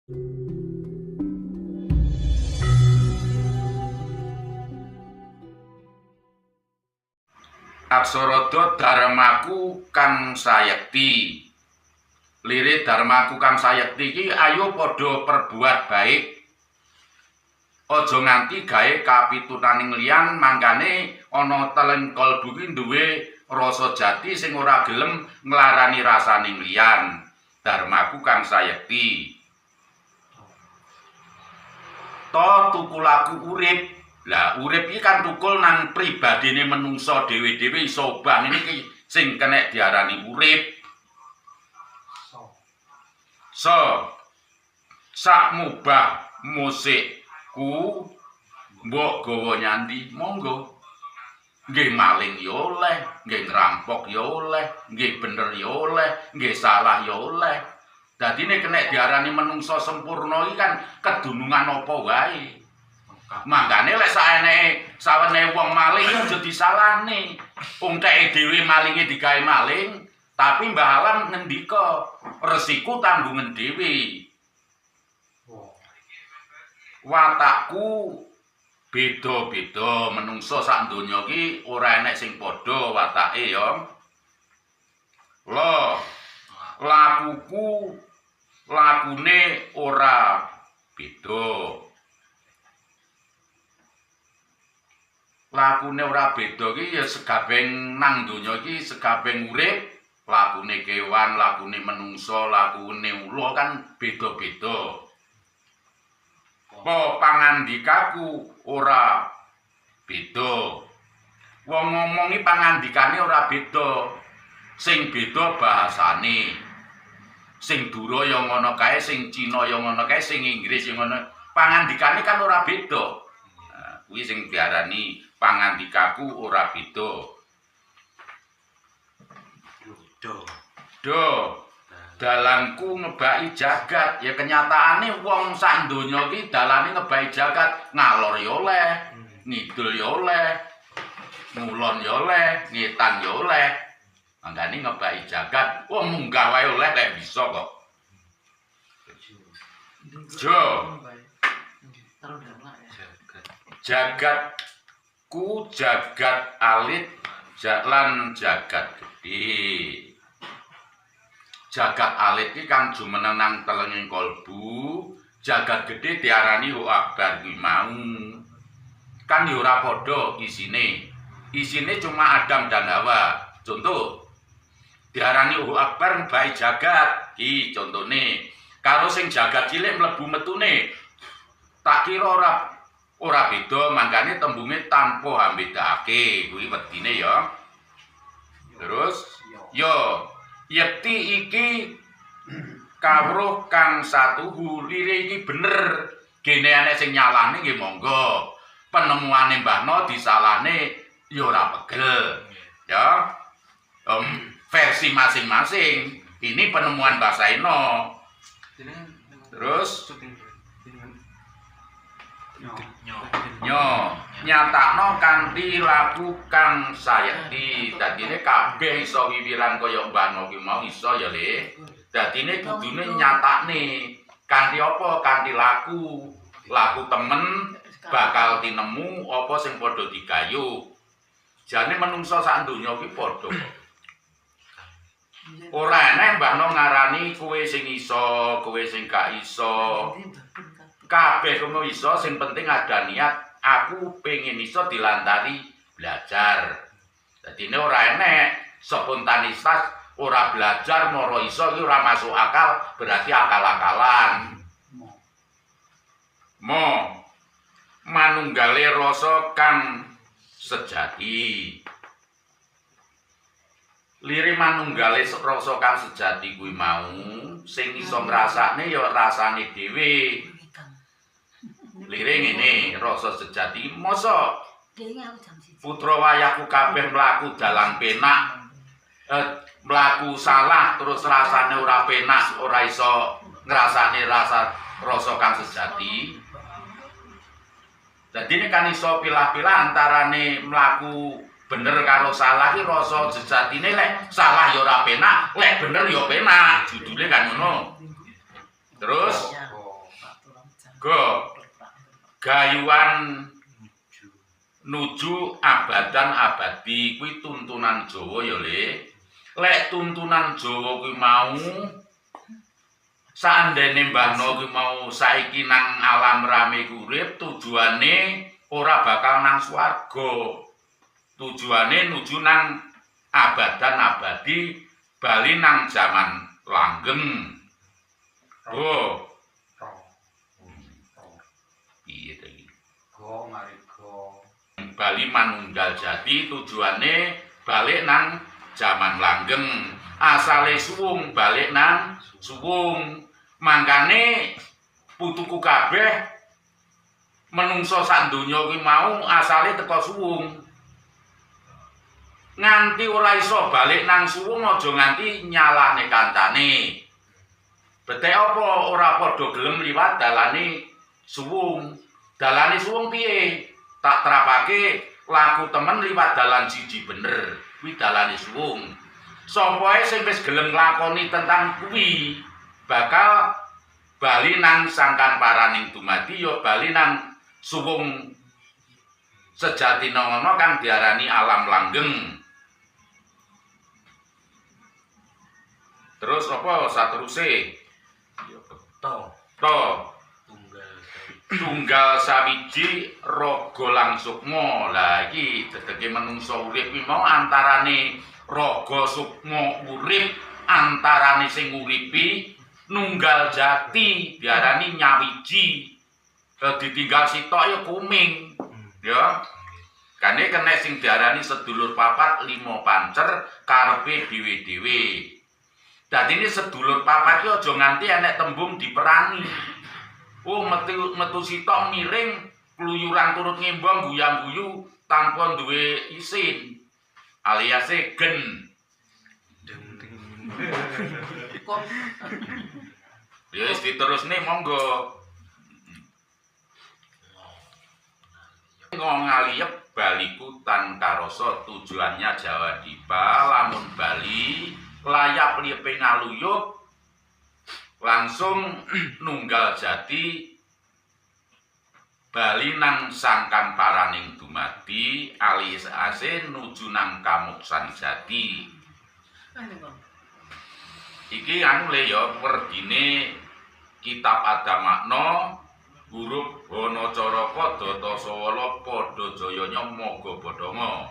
Aksara Da Dharmaku kang sayekti. Lire Dharmaku kang sayekti iki ayo padha perbuat baik. Aja nganti gawe kapitunaning liyan, mangkane ana teleng kalbu iki duwe rasa jati sing ora gelem nglarani rasaning liyan. Dharmaku kang sayekti. To tukulaku urip. Lah urip iki kan tukul nang pribadine menungsa dhewe-dhewe iso obah iki sing kena diarani urip. Sak mubah musikku mbok gawa nyandi monggo. Nggih maling ya oleh, nggih ngrampok ya oleh, nggih bener ya oleh, nggih salah ya oleh. Dadine kena diarani menungsa sempurna iki kan kedunungan apa wae. Mangkane lek sawene wong maling aja disalahne. Wong teke dhewe malinge digawe maling, tapi Mbah Alam ngendika resiko tanggungan dhewe. Watakku beda-beda, menungsa sak donya iki ora enek sing padha watake ya. Lakune ora beda. Lakune ora beda iki ya segabeng nang donya iki segabeng urip, lakune kewan, lakune menungsa, lakune ula kan beda-beda. Apa pangandikaku ora beda. Wong ngomongi pangandikane ora beda. Sing beda bahasane. Sing Dura ya ngono kae, sing Cina ya ngono kae, sing Inggris ya ngono. Pangandikane kan ora beda. Nah, kuwi sing diarani pangandikaku ora beda. Dalanku ngebaki jagat. Ya kenyataane wong sak donya iki dalane ngebaki jagat. Ngalor ya oleh, ngidul ya oleh, ngulon ya oleh, ngetan ya oleh. Mangkane ngebaki jagat. Wong munggah wae oleh lek bisa kok. Jagatku jagat alit lan jagat gedhe. Jagat alit iki kang jumeneng nang telenging kalbu, jagat gedhe diarani Hu Akbar kuwi mau. Kan ya ora padha isine. Isine cuma Adam dan Hawa. Contoh diarani Hu Akbar ngebaki jagat. Iki contone. Karo sing jagat cilik mlebu metune. Tak kira ora beda, mangkane tembunge tanpa hambedake. Kuwi wedine ya. Terus yekti iki kawruh kang satuhu, lire iki bener. Gene anek sing nyalahne nggih monggo. Penemuane Mbah No disalahne ya ora pegel. Ya. Versi masing-masing. Ini penemuan Mbah Saeno. Terus nyatakno kanthi laku kang sayekti. Dadine kabeh iso wiwiran kaya Mbah No ki mau iso ya, Le. Dadine kudune nyatakne kanthi apa? Kanthi laku. Laku temen bakal tinemu apa sing padha digayuh. Jane menungsa sak donya ki padha kok. Ora enek Mbah No ngarani kowe sing iso, kowe sing gak iso. Kabeh kono iso, sing penting ada niat. Aku pengen iso dilantari belajar. Dadine ora enek spontanitas, ora belajar moro iso iki ora masuk akal, berarti akal-akalan. Manunggale rasa kang sejati. Lire manunggale rasa kang sejati kuwi mau sing iso ngrasakne ya rasane dhewe. Lire ngene, rasa sejati mosok putra wayahku kabeh mlaku dalan penak, mlaku salah terus rasane ora penak, ora iso ngrasakne rasa kang sejati. Dadi nek kan iso pilah-pilah antarane mlaku bener karo salah iki rasa sejatine lek salah ya ora penak, lek bener ya penak. Judule kan ngono. Terus gayuan nuju abadan abadi kuwi tuntunan Jawa ya Le. Lek tuntunan Jawa kuwi mau saandene mbahno kuwi mau saiki nang alam rame urip tujuane ora bakal nang swarga. Tujuane nuju nang abadan abadi bali nang jaman langgeng. Oh. Iya to iki. Go mari go. Bali manunggal jati tujuane balik nang jaman langgeng. Asale suwung balik nang suwung. Mangkane putuku kabeh menungso sak donya kuwi mau asale teko suwung. Nganti ora iso balik nang suwung aja nganti nyalahne kancane. Betek apa ora padha gelem liwat dalane suwung. Dalane suwung piye? Tak terapake laku temen liwat dalan siji bener. Kuwi dalane suwung. Sapa ae sing wis gelem nglakoni tentang kuwi bakal bali nang sangkan paraning dumadi ya bali nang suwung sejatina ngono kang diarani alam langgeng. Terus apa sateruse? Ya beto. Tunggal sawiji raga langsukma. Lah iki dedeke menungso urip kuwi mau antarane raga sukma urip, antarane sing uripi nunggal jati diarani nyawiji. Ditinggal sitok ya kuming. Ya. Kane kena sing diarani sedulur papat lima pancer karepe dhewe-dhewe. Dadi ini sedulur papat iki aja nganti enek tembung diperani. Oh metu sitok miring kluyuran turut ngembang guyang-guyu tanpa duwe isin. Alias gen. Ya wis diterusne monggo. Ngaliyep baliku tan karoso tujuannya Jawa Dipa lamun Bali layak liyepe ngaluyup langsung nunggal jati bali nang sangkan paraning dumadi alias ase nuju nang kamuksan jati. Iki anu le ya werdine kitab Adamakna huruf Hanacaraka Datasawala padha jayanya maga badhanga.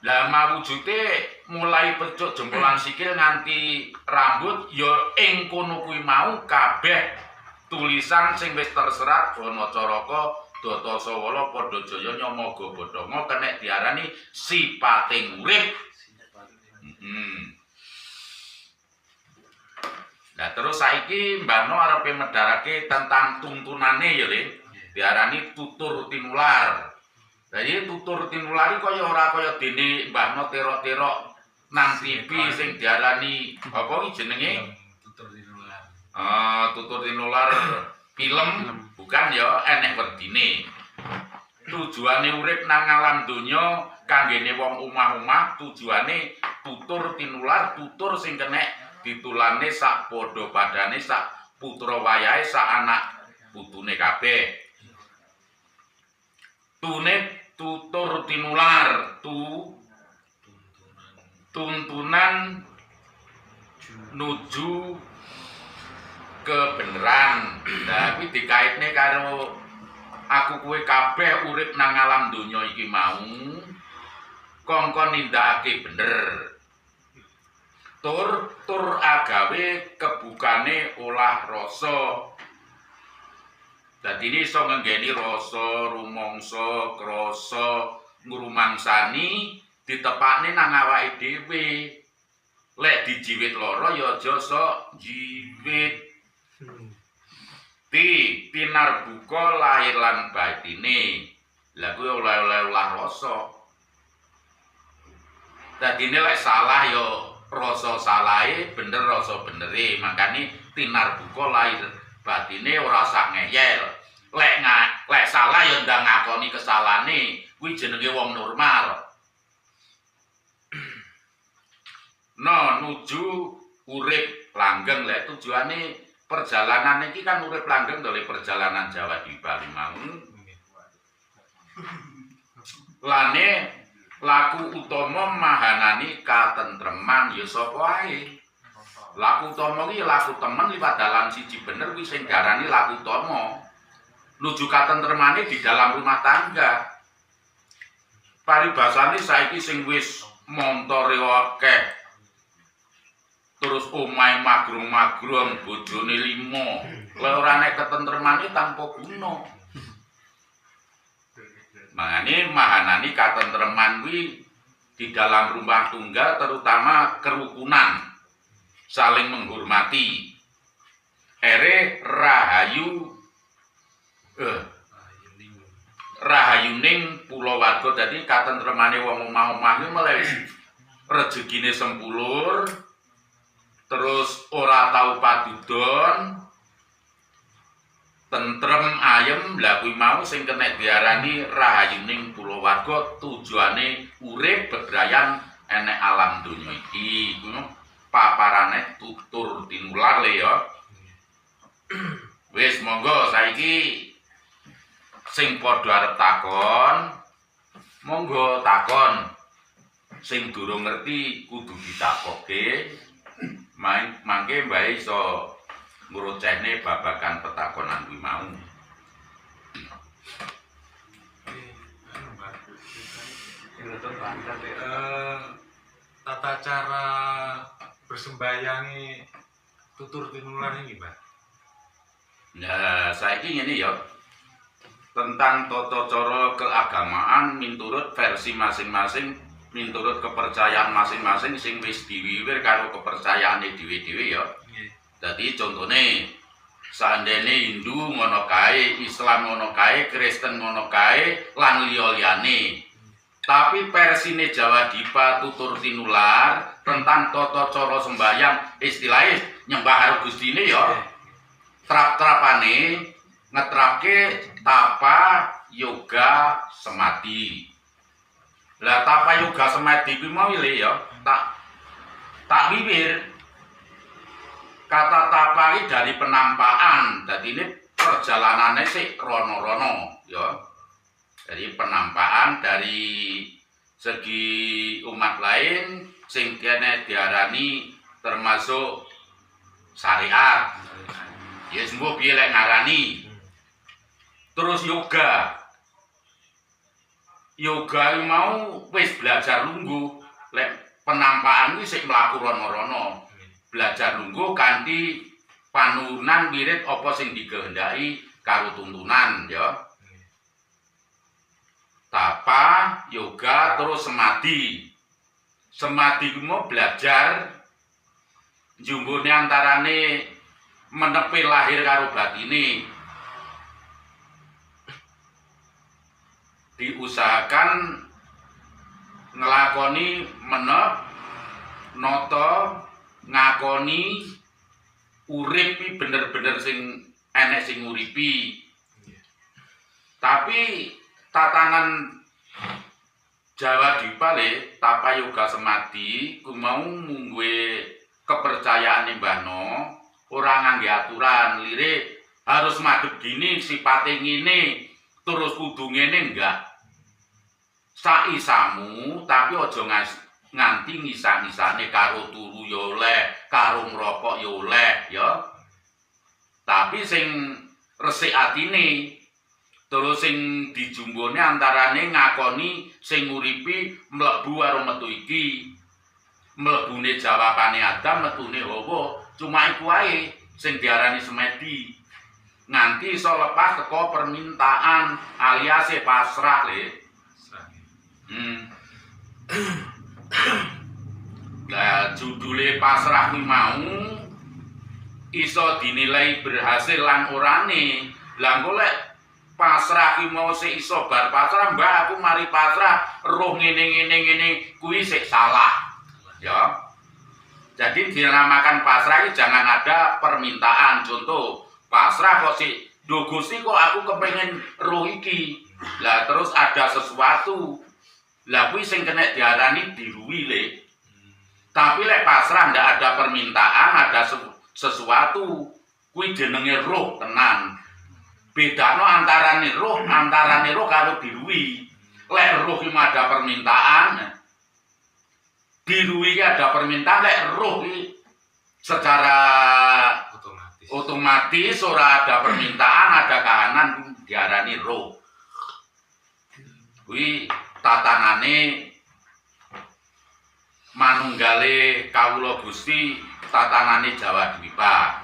Lah mawujude mulai pecuk jempolan sikil nganti rambut ya ing kono kuwi mau kabeh tulisan sing wis terserat Hanacaraka Datasawala padha jayanya maga badhanga kenek diarani sipating urip. Nah terus saiki Mbahno arepe medharake tentang tuntunane ya Le. Diarani tutur tinular. Jadi tutur tinular iki kaya ora kaya dene Mbahno terok-terok nang TV sing diarani apa iki jenenge? Tutur tinular. Tutur tinular film bukan ya enek werdine. Tujuane urip nang alam donya kanggene wong omah-omah tujuane tutur tinular, tutur sing kenek ditulane sak padha padane sak putra wayahe sak anak putune kabeh. Tune tutur tinular tuntunan nuju kebenaran. Nah kuwi dikaitne karo aku kowe kabeh urip nang alam donya iki mau kongkon nindakake bener. Tur agawe kebukane olah rasa. Dadi ini iso ngenggeni rasa, rumangsa, krasa, ngrumangsani ditepakne nang awake dhewe. Lek dijiwit lara ya aja sok jiwit. Tinarbuka lahir lan batine. Lah kuwi oleh-oleh olah rasa. Dadi lek salah ya rasa salahe bener rasa benere, makane tinarbuka lahir batine ora sak ngeyel. Lek salah ya ndang ngakoni kesalahane, kuwi jenenge wong normal. No nuju urip langgeng lek tujuane perjalanan iki kan urip langgeng dari perjalanan Jawa di Bali mau. Lane laku utama mahanani katentreman ya sapa ae. Laku utama iki laku temen liwat dalan siji bener kuwi sing diarani laku utama. Nuju katentremane di dalam rumah tangga. Paribasane saiki sing wis montore akeh. Terus omahe magrung-magrung, bojone 5. Lha ora nek ketentremane tanpa guna. Mangane mahanani katentreman kuwi di dalam rumah tunggal terutama kerukunan, saling menghormati. Ere rahayuning kulawarga dadi katentremane wong omah-omah iki mulai rezekine sempulur, terus ora tau padudon, tentrem ayem. Lha kuwi mau sing kena diarani rahayuning kulawarga, tujuane urip bebrayan enek alam donya iki. Kuwi paparane tutur tinular le ya. Wis monggo saiki sing padha arep takon, monggo takon. Sing durung ngerti kudu ditakokke. Mangke mbae iso ngrucehne babagan petakonan kuwi mau. Tata cara bersembayangi tutur tinular ini, Mbak. Nah, saiki ngene ya. Tentang tata cara keagamaan miturut versi masing-masing, miturut kepercayaan masing-masing sing wis diwiwir karo kepercayaane dhewe-dhewe ya. Dadi contone sandene Hindu ngono kae, Islam ngono kae, Kristen ngono kae, lan liya-liyane. Tapi versine Jawa Dipa tutur tinular tentang tata cara sembahyang istilahnya nyembah karo Gustine ya. Trap-trapane ngetrapke tapa yoga semati. Lah tapa yoga semati kuwi mau le ya, tak wiwir. Kata tapa iki dari penampakan. Dadi ini perjalanannya sik rono-rono ya. Jadi penampakan dari segi umat lain sing kene diarani termasuk syariat. Ya sembuh piye lek ngarani. Terus yoga. Yoga mau wis belajar lungguh. Lek penampakan kuwi sik mlaku rono-rono. Belajar lungguh kanthi panurunan wirid apa sing dikehendaki karo tuntunan ya. Tapa, yoga, terus semadi. Semadi ku mau belajar jumbune antarane menepi lahir karo batine. Diusahakan ngelakoni menep, noto, ngakoni urip iki bener-bener sing enek sing nguripi. Tapi tatanan Jawa Dipa le tapa yoga semadi ku mau mungguhe kepercayaane Mbah No, ora ngangge aturan lirik harus madhep gini sipate ngene terus kudu ngene enggak. Saisamu tapi aja nganti ngisa-ngisane karo turu ya oleh, karo ngrokok ya oleh ya. Tapi sing resik atine terus sing dijumbone antarane ngakoni sing nguripi mlebu karo metu iki. Mlebune jawabane Adam, metune Hawa, cuma iku wae sing diarani semedi. Nganti iso lepas teko permintaan alias pasrah le. Lah judule pasrah kuwi mau iso dinilai berhasil lan orane. Lah golek pasrah ki mau sik iso bar pasrah, Mbah aku mari pasrah roh ngene kuwi sik salah. Ya. Jadi dinamakan pasrah iki jangan ada permintaan. Contoh, pasrah kok sik do Gusti kok aku kepengen roh iki. Lah terus ada sesuatu. Lah kuwi sing kena diarani diruwi le. Tapi lek pasrah ndak ada permintaan, ada sesuatu kuwi jenenge roh tenan. Bedano antarane roh karo dirui. Lek roh iki ada permintaan, dirui iki ada permintaan, lek roh iki secara otomatis ora ada permintaan, ada kahanan diarani roh. Kuwi tatanane manunggale kawula Gusti, tatanane Jawa Dwipa.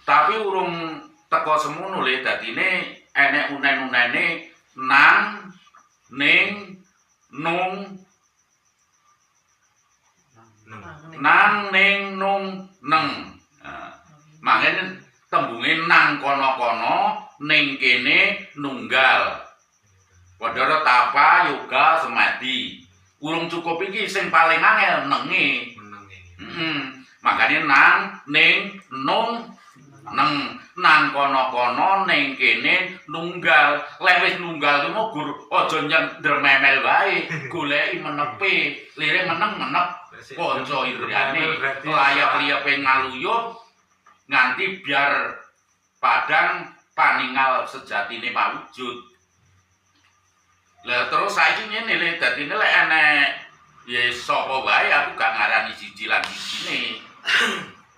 Tapi urung teko semono le dadine enek unen-unene nang, ning, nung, nang, ning, nung, neng. Makanya tembunge nang kono-kono, ning kene nunggal. Padha tapa, yoga, semadi. Urung cukup iki sing paling angel nenge. Makanya nang, ning, nung, neng. Nang kono-kono, ning kene nunggal. Lek wis nunggal ku mau gur aja ndrememel wae. Goleki menepe, lire meneng-menep. Kanca irane layap-liyape ngaluyup nganti biar padang paningal sejatine mawujud. Lah terus saiki ngene le dadine lek enek ya sapa wae aku gak ngarani siji lan sijine.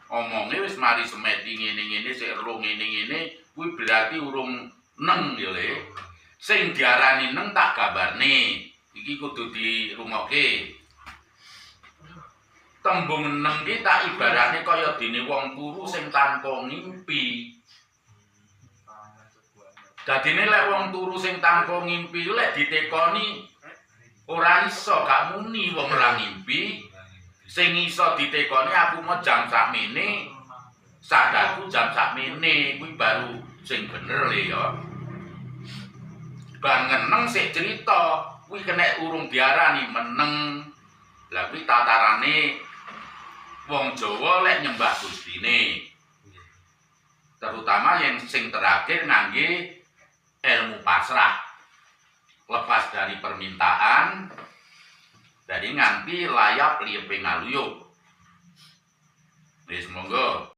Omonge wis mari semedi ngene-ngene sik ero ngene-ngene kuwi berarti urung neng ya le. Sing diarani neng tak gambarne. Iki kudu dirungokke. Tembung neng ki tak ibarate kaya dene wong turu sing tanpa ngimpi. Dadine lek wong turu sing tanpa ngimpi lek ditekoni ora iso, gak muni wong ora ngimpi. Sing iso ditekoni aku mau jam sakmene, sadarku jam sakmene, kuwi baru sing bener le ya. Bar ngeneng sik cerita, kuwi kena urung diarani meneng. Lah kuwi tatarane wong Jawa lek nyembah Gustine. Terutama yang sing terakhir ngangge ilmu pasrah. Lepas dari permintaan, jadi nganti layap liyepe ngaluyup. Wis monggo.